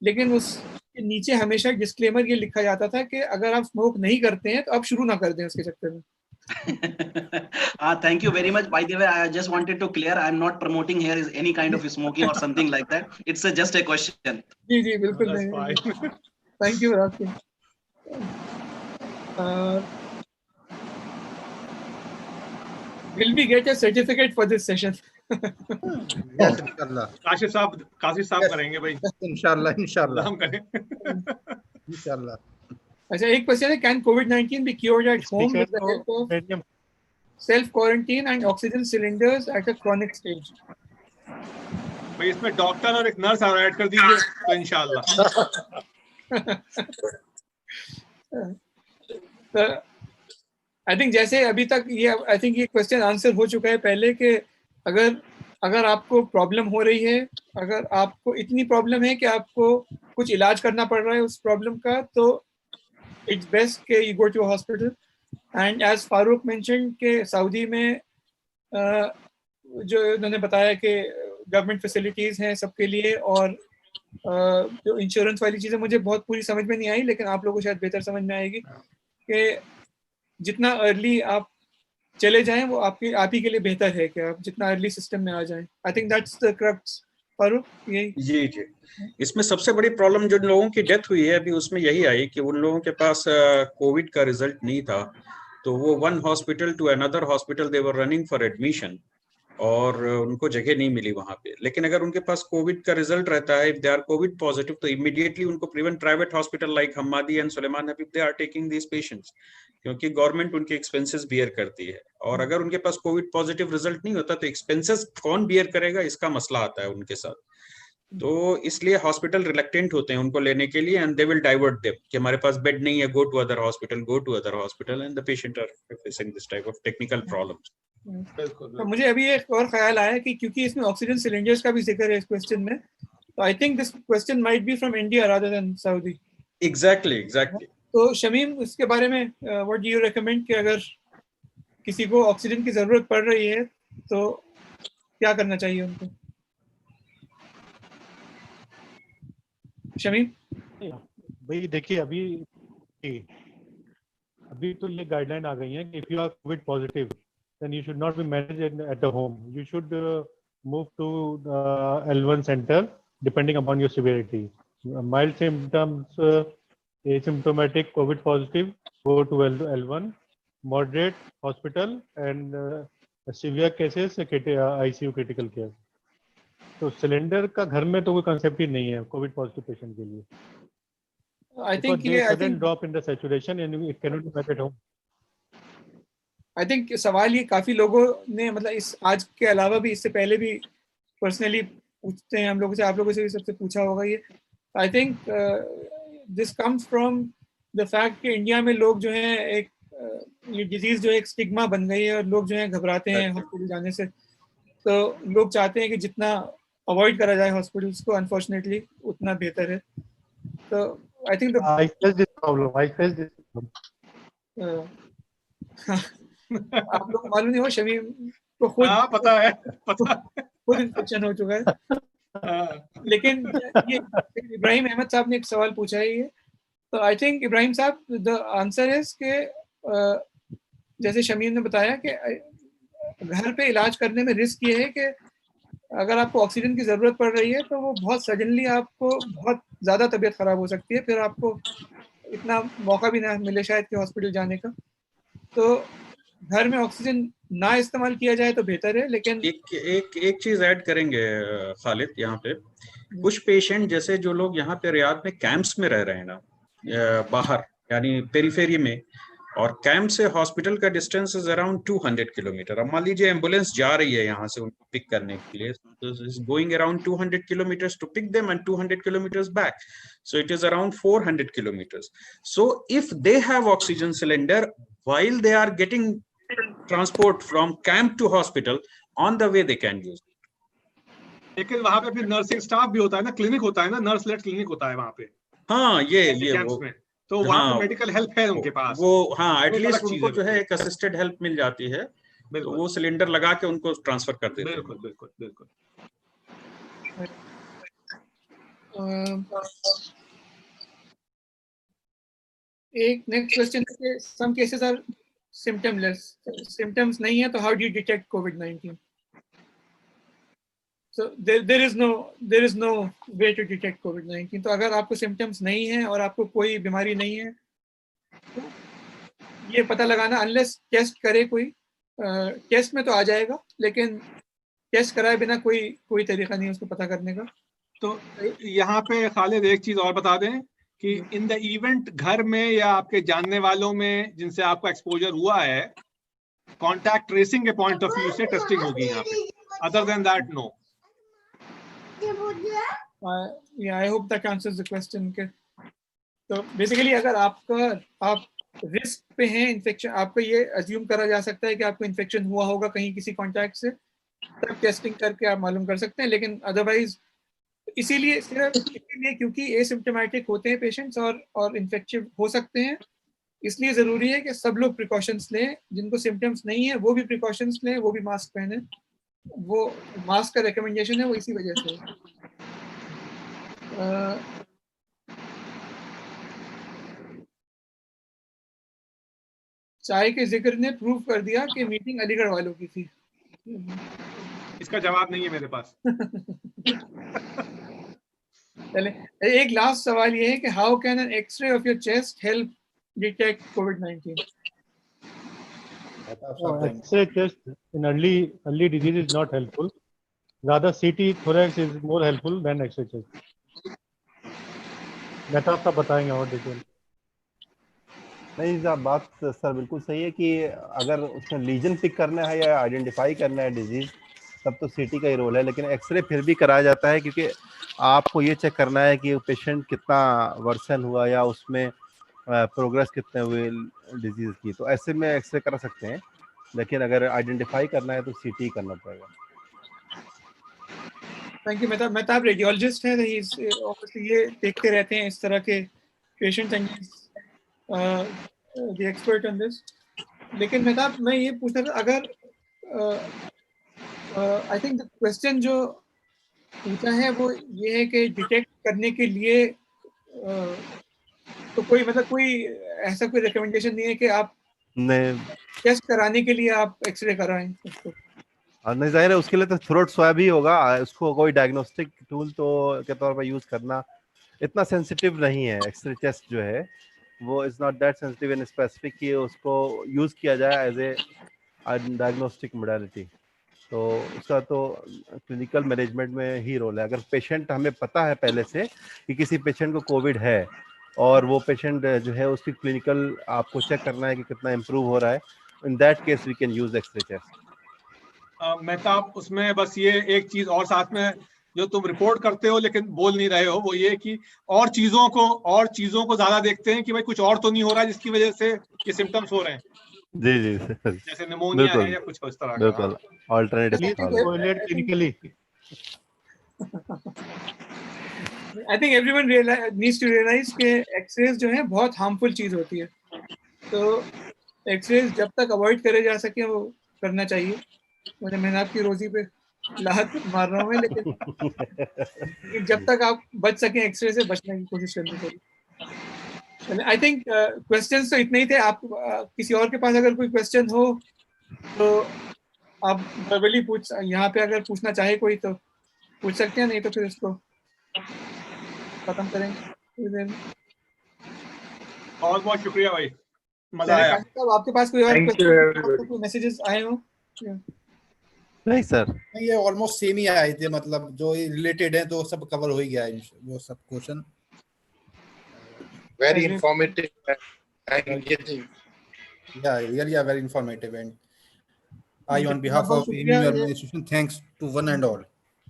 लेकिन उसके नीचे हमेशा डिस्क्लेमर ये लिखा जाता था कि अगर आप स्मोक नहीं करते हैं तो आप शुरू ना कर दें उसके चक्कर में। Thank you very much. By the way, I just wanted to clear, I'm not promoting here is any kind of smoking or something like that. It's just a question. जी जी बिल्कुल नहीं। Thank you for asking. Will we get a certificate for this session? Yes, inshallah. Kashif साहब करेंगे भाई, Inshallah. हम करें। Inshallah. अच्छा, एक क्वेश्चन है, can covid be cured at home with the help of self quarantine and oxygen cylinders at a chronic stage? भाई इसमें डॉक्टर और एक नर्स और ऐड कर दीजिए तो इंशाल्लाह। आई थिंक जैसे अभी तक ये आई थिंक ये क्वेश्चन आंसर हो चुका है पहले कि अगर आपको प्रॉब्लम हो रही है, अगर आपको इतनी प्रॉब्लम है कि आपको कुछ इलाज करना पड़ रहा है उस प्रॉब्लम का, तो इट्स बेस्ट कि you go to hospital. And as Farooq mention के सऊदी में जो उन्होंने बताया कि गवर्नमेंट फैसिलिटीज़ हैं सबके लिए, और जो इंश्योरेंस वाली चीज़ें मुझे बहुत पूरी समझ में नहीं आई, लेकिन आप लोगों को शायद बेहतर समझ में आएगी कि जितना अर्ली आप चले जाएं वो आप ही के लिए बेहतर है कि आप जितना अर्ली सिस्टम में आ जाएं। I think that's the crux. Farooq यही जी जी, इसमें सबसे बड़ी प्रॉब्लम जो लोगों की डेथ हुई है अभी उसमें यही आई कि उन लोगों के पास कोविड का रिजल्ट नहीं था, तो वो one hospital to another hospital they were running for admission और उनको जगह नहीं मिली वहां पे। लेकिन अगर उनके पास कोविड का रिजल्ट रहता है, if they are COVID positive, तो इमीडिएटली उनको prevent private hospital like Hammadi and Sulaiman Habib they are taking these patients, क्योंकि गवर्नमेंट उनके एक्सपेंसेस बियर करती है। और अगर उनके पास कोविड पॉजिटिव रिजल्ट नहीं होता तो एक्सपेंसेस कौन बियर करेगा, इसका मसला आता है उनके साथ। तो इसलिए हॉस्पिटल रिलेक्टेंट होते हैं उनको लेने के लिए, and they will divert them कि हमारे पास बेड नहीं है, go to other hospital and the patient are facing this type of technical problems. तो मुझे अभी एक और ख्याल आया कि क्योंकि इसमें ऑक्सीजन सिलेंडर्स का भी जिक्र है इस क्वेश्चन में, तो I think this question might be from India rather than Saudi. Exactly. तो शमीम, इसके बारे में व्हाट डू यू रेकमेंड कि अगर किसी को ऑक्सीजन की जरूरत पड़ रही है तो क्या करना चाहिए उनको? शमीम भाई देखिए, अभी तो ये गाइडलाइन आ गई है कि if you are COVID positive then you should not be managed at the home. You should move to L1 center depending upon your severity. Mild symptoms, asymptomatic COVID positive, go to L1. Moderate hospital, and severe cases ICU critical care. तो सिलेंडर का घर में तो कोई कंसेप्ट ही नहीं है कोविड पॉजिटिव पेशेंट के लिए। आई थिंक ये sudden drop in the saturation and it cannot be met at home. I think सवाल ये काफी लोगों ने, मतलब इस आज के अलावा भी इससे पहले भी पर्सनली पूछते हैं हम लोगों से, आप लोगों से भी सबसे पूछा होगा ये। I think this comes from the fact कि इंडिया में लोग जो हैं एक ये डिजीज जो है एक स्टिग्मा बन गई है और लोग जो हैं घबराते हैं हॉस्पिटल जाने से। तो लोग चाहते हैं कि जितना अवॉइड करा जाए हॉस्पिटल्स को, अनफॉर्चुनेटली उतना बेहतर है। तो I think I face this problem. आप लोग को मालूम नहीं हो, शमीम को खुद हाँ पता है, पता है। खुद इन्फेक्शन हो चुका है। हाँ, लेकिन ये इब्राहिम अहमद साहब ने एक सवाल पूछा है ये, तो आई थिंक इब्राहिम साहब द आंसर इज के जैसे शमीम ने बताया कि घर पे इलाज करने में रिस्क ये है कि अगर आपको ऑक्सीजन की ज़रूरत पड़ रही है तो वो बहुत सडनली आपको बहुत ज़्यादा तबीयत ख़राब हो सकती है, फिर आपको इतना मौका भी ना मिले शायद कि हॉस्पिटल जाने का। तो घर में ऑक्सीजन ना इस्तेमाल किया जाए तो बेहतर है। लेकिन एक चीज ऐड करेंगे खालिद यहाँ पे, कुछ पेशेंट जैसे जो लोग यहाँ पे रियाद में कैंप्स में रह रहे हैं ना, बाहर यानी पेरीफेरी में, और कैंप से हॉस्पिटल का डिस्टेंस इज अराउंड 200 किलोमीटर। अब मान लीजिए एम्बुलेंस जा रही है यहाँ से उनको पिक करने के लिए, is going around 200 kilometres to pick them and 200 kilometres back, so it is around 400 kilometers. So if they have oxygen cylinder while they are getting transport from camp to hospital, on the way they can use it. लेकिन वहां पे फिर नर्सिंग स्टाफ भी होता है ना, क्लिनिक होता है ना, नर्स लेड क्लिनिक होता है वहां पे। हाँ ये कैंप्स में तो वहां हाँ, पे मेडिकल हेल्प है उनके पास, वो हाँ एक एटलीस्ट अलग चीज उनको है जो है बिल्कुल। एक असिस्टेड हेल्प मिल जाती है, तो बिल्कुल वो सिलेंडर लगा के उनको ट्रांसफर कर देते हैं। बिल्कुल बिल्कुल बिल्कुल। एक नेक्स्ट क्वेश्चन है, some cases are symptomless, symptoms नहीं है तो how do you detect COVID-19? So there is no way to detect COVID-19. तो अगर आपको symptoms नहीं है और आपको कोई बीमारी नहीं है तो ये पता लगाना, unless टेस्ट करे कोई, टेस्ट में तो आ जाएगा लेकिन टेस्ट कराए बिना कोई तरीका नहीं है उसको पता करने का। तो यहाँ पे खालिद एक चीज और बता दें कि इन द इवेंट घर में या आपके जानने वालों में जिनसे आपका एक्सपोजर हुआ है, कॉन्टैक्ट ट्रेसिंग के पॉइंट ऑफ व्यू से टेस्टिंग होगी यहाँ पे, other than that no. Yeah, I hope that answers the question. तो बेसिकली अगर आप रिस्क पे हैं इन्फेक्शन, आपको ये अज्यूम करा जा सकता है कि आपको इन्फेक्शन हुआ होगा कहीं किसी कॉन्टैक्ट से, तब टेस्टिंग करके आप मालूम कर सकते हैं। लेकिन अदरवाइज इसीलिए सिर्फ इसीलिए क्योंकि एसिम्प्टोमेटिक होते हैं पेशेंट्स और इन्फेक्टिव हो सकते हैं, इसलिए ज़रूरी है कि सब लोग प्रिकॉशंस लें। जिनको सिम्टम्स नहीं है वो भी प्रिकॉशंस लें, वो भी मास्क पहने। वो मास्क का रिकमेंडेशन है वो इसी वजह से। चाय के जिक्र ने प्रूव कर दिया कि मीटिंग अलीगढ़ वालों की थी। इसका जवाब नहीं है मेरे पास। चले, एक लास्ट सवाल ये है कि how can an X ray of your chest help detect कोविड-19? X-ray chest in early disease is not helpful. Rather, CT thorax is more helpful than X-ray chest. Mehtab साहब बताएंगे और डिटेल। नहीं, बात सर बिल्कुल सही है कि अगर उसमें लीजन पिक करना है या आइडेंटिफाई करना है डिजीज, तब तो सीटी का ही रोल है। लेकिन एक्सरे फिर भी कराया जाता है क्योंकि आपको ये चेक करना है कि पेशेंट कितना वर्सन हुआ या उसमें प्रोग्रेस कितने हुए डिजीज की, तो ऐसे में एक्सरे करा सकते हैं। लेकिन अगर आइडेंटिफाई करना है तो सीटी करना पड़ेगा। Thank you. मेहताब रेडियोलॉजिस्ट है, ऑब्वियसली ये देखते रहते हैं इस तरह के patient and the expert on this. लेकिन मेहताब मैं ये पूछ रहा था, अगर आई थिंक द क्वेश्चन जो पूछा है वो ये है कि डिटेक्ट करने के लिए तो कोई ऐसा कोई रिकमेंडेशन नहीं है कि आप टेस्ट कराने के लिए आप एक्सरे कराएं उसको? नहीं, जाहिर है उसके लिए तो थ्रोट स्वैब ही होगा। उसको कोई डायग्नोस्टिक टूल तो के तौर पर यूज करना इतना सेंसिटिव नहीं है। एक्सरे टेस्ट जो है वो is not that sensitive in specific कि उसको यूज किया जाए एज ए डायग्नोस्टिक मोडालिटी। तो उसका तो क्लिनिकल मैनेजमेंट में ही रोल है। अगर पेशेंट हमें पता है पहले से कि किसी पेशेंट को कोविड है और वो पेशेंट जो है उसकी क्लिनिकल आपको चेक करना है कि कितना इम्प्रूव हो रहा है, in that case we can use X ray test. Mehtab उसमें बस ये एक चीज और साथ में जो तुम रिपोर्ट करते हो लेकिन बोल नहीं रहे हो, वो ये कि और चीजों को ज्यादा देखते हैं कि भाई कुछ और तो नहीं हो रहा है जिसकी वजह से ये सिम्टम्स हो रहे हैं। जी जी सर, जैसे निमोनिया है या कुछ इस तरह का। बिल्कुल alternative clinically. I think everyone needs to realise कि एक्सरेज जो है बहुत हार्मफुल चीज होती है। तो एक्सरेज जब तक अवॉइड करे जा सके वो करना चाहिए। मैंने मेहनत की रोजी पे लात मार रहा हूँ मैं, लेकिन जब तक आप बच सकें एक्सरे से बचने की कोशिश करनी चाहिए। आई थिंक क्वेश्चंस तो इतने ही थे। आप किसी और के पास अगर कोई क्वेश्चन हो तो आप वर्बली पूछ, यहाँ पे अगर पूछना चाहे कोई तो पूछ सकते हैं, नहीं तो फिर इसको खत्म करेंगे। बहुत बहुत शुक्रिया भाई, मजा आया। आपके पास कोई और क्वेश्चन, मैसेजेस आए हो? नहीं सर, ये ऑलमोस्ट सेम ही आए थे, मतलब जो रिलेटेड है तो सब कवर हो ही गया है वो सब question. Very informative and engaging. Yeah, really are very informative, and I on behalf of Union Institution thanks to one and all.